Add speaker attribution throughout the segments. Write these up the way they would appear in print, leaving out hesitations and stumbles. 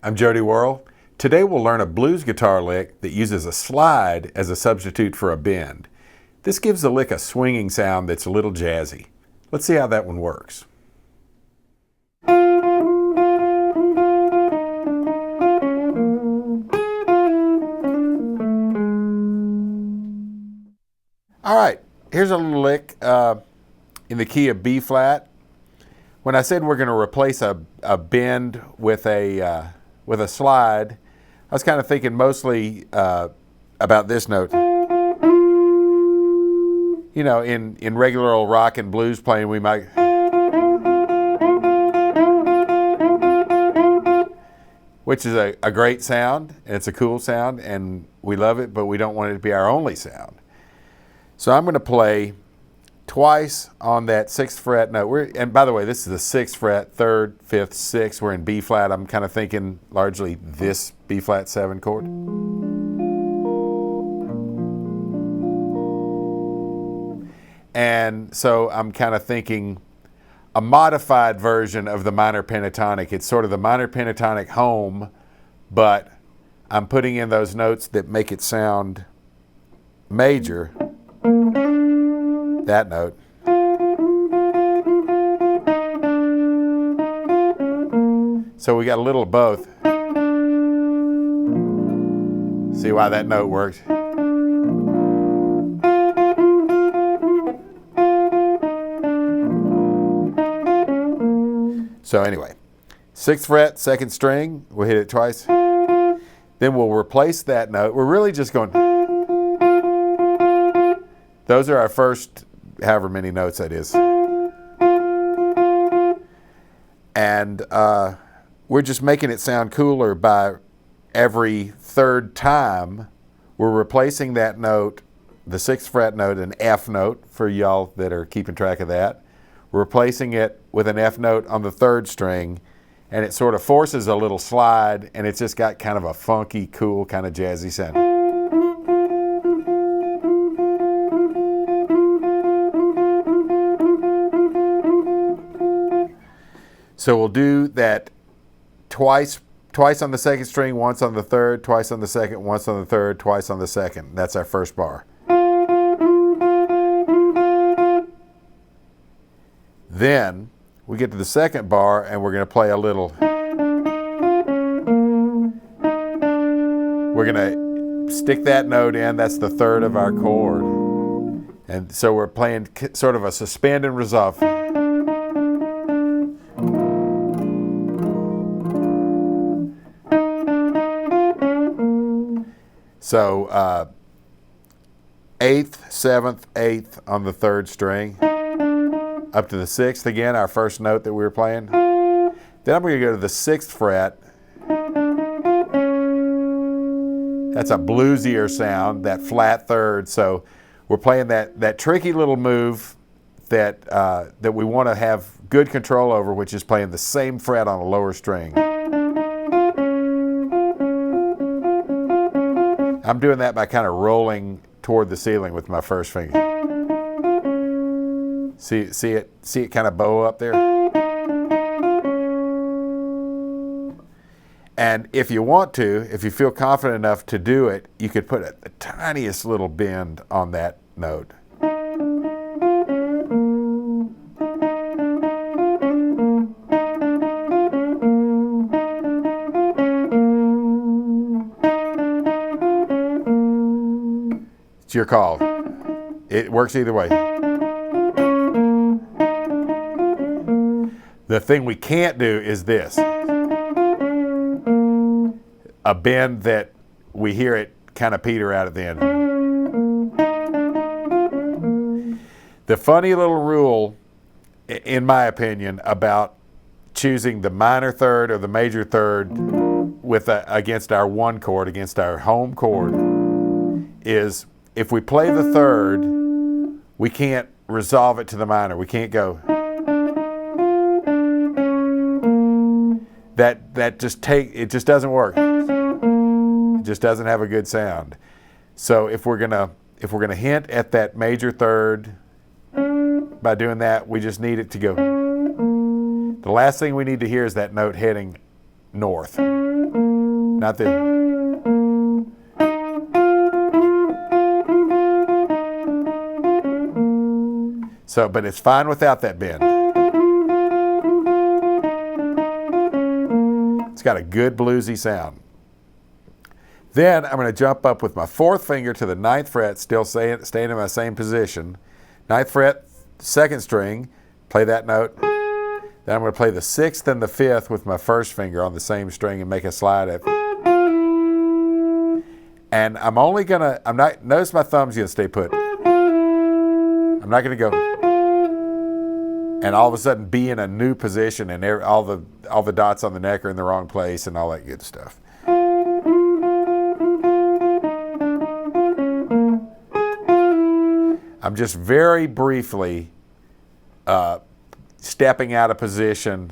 Speaker 1: I'm Jody Worrell. Today we'll learn a blues guitar lick that uses a slide as a substitute for a bend. This gives the lick a swinging sound that's a little jazzy. Let's see how that one works. All right, here's a little lick in the key of B flat. When I said we're going to replace a bend with a slide, I was kind of thinking mostly about this note. You know, in regular old rock and blues playing, we might, which is a great sound, and it's a cool sound, and we love it, but we don't want it to be our only sound. So I'm going to play twice on that 6th fret note. And by the way, this is the 6th fret, 3rd, 5th, 6th. We're in B flat. I'm kind of thinking largely this B flat 7 chord. And so I'm kind of thinking a modified version of the minor pentatonic. It's sort of the minor pentatonic home, but I'm putting in those notes that make it sound major. That note. So we got a little of both. See why that note works? So anyway, 6th fret, 2nd string, we'll hit it twice. Then we'll replace that note. We're really just going, those are our first however many notes that is. And we're just making it sound cooler by every 3rd time we're replacing that note, the 6th fret note, an F note for y'all that are keeping track of that. We're replacing it with an F note on the 3rd string, and it sort of forces a little slide, and it's just got kind of a funky, cool, kind of jazzy sound. So we'll do that twice on the 2nd string, once on the 3rd, twice on the 2nd, once on the 3rd, twice on the 2nd. That's our first bar. Then we get to the 2nd bar and we're going to play a little. We're going to stick that note in. That's the 3rd of our chord. And so we're playing sort of a suspend and resolve. So 8th, 7th, 8th on the 3rd string, up to the 6th again, our first note that we were playing. Then I'm going to go to the 6th fret. That's a bluesier sound, that flat 3rd. So we're playing that tricky little move that we want to have good control over, which is playing the same fret on a lower string. I'm doing that by kind of rolling toward the ceiling with my first finger. See it kind of bow up there? And if you want to, if you feel confident enough to do it, you could put the tiniest little bend on that note. It's your call. It works either way. The thing we can't do is this. A bend that we hear it kind of peter out at the end. The funny little rule, in my opinion, about choosing the minor 3rd or the major 3rd against our 1 chord, against our home chord, is if we play the 3rd, we can't resolve it to the minor. We can't go. It just doesn't work. It just doesn't have a good sound. So if we're gonna hint at that major 3rd by doing that, we just need it to go. The last thing we need to hear is that note heading north. Not the. So, but it's fine without that bend. It's got a good bluesy sound. Then I'm going to jump up with my fourth finger to the ninth fret, still staying in my same position. Ninth fret, second string, play that note. Then I'm going to play the sixth and the fifth with my first finger on the same string and make a slide up. And I'm only going to, notice my thumb's going to stay put. I'm not going to go and all of a sudden be in a new position and all the dots on the neck are in the wrong place and all that good stuff. I'm just very briefly stepping out of position.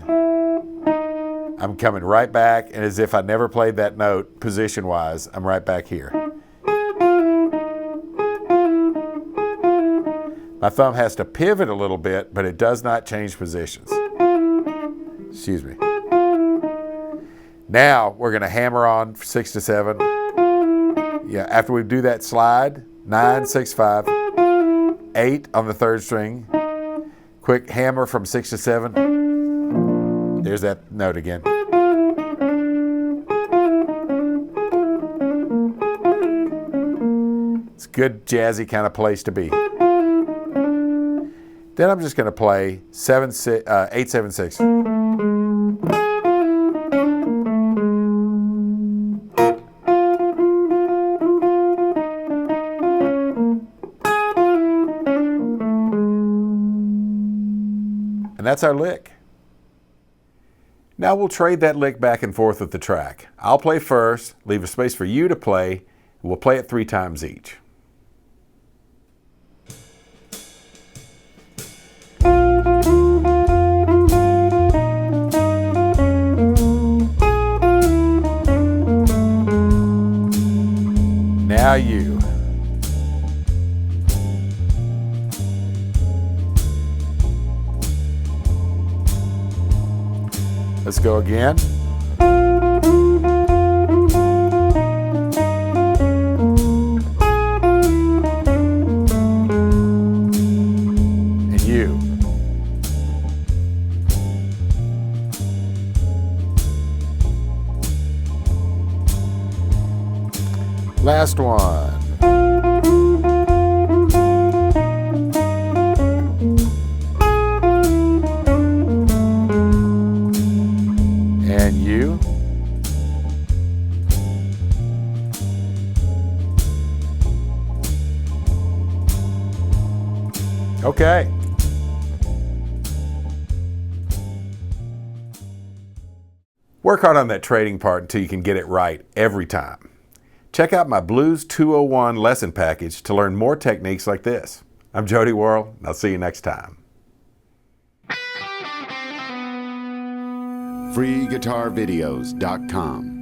Speaker 1: I'm coming right back, and as if I never played that note position-wise, I'm right back here. My thumb has to pivot a little bit, but it does not change positions. Excuse me. Now we're going to hammer on 6 to 7. Yeah, after we do that slide, 9, 6, 5, 8 on the third string. Quick hammer from 6 to 7. There's that note again. It's a good jazzy kind of place to be. Then I'm just going to play 8, 7, 6. And that's our lick. Now we'll trade that lick back and forth with the track. I'll play first, leave a space for you to play, and we'll play it 3 times each. Now you. Let's go again. And you. Last one. And you. Okay. Work hard on that trading part until you can get it right every time. Check out my Blues 201 lesson package to learn more techniques like this. I'm Jody Worrell, and I'll see you next time.
Speaker 2: FreeGuitarVideos.com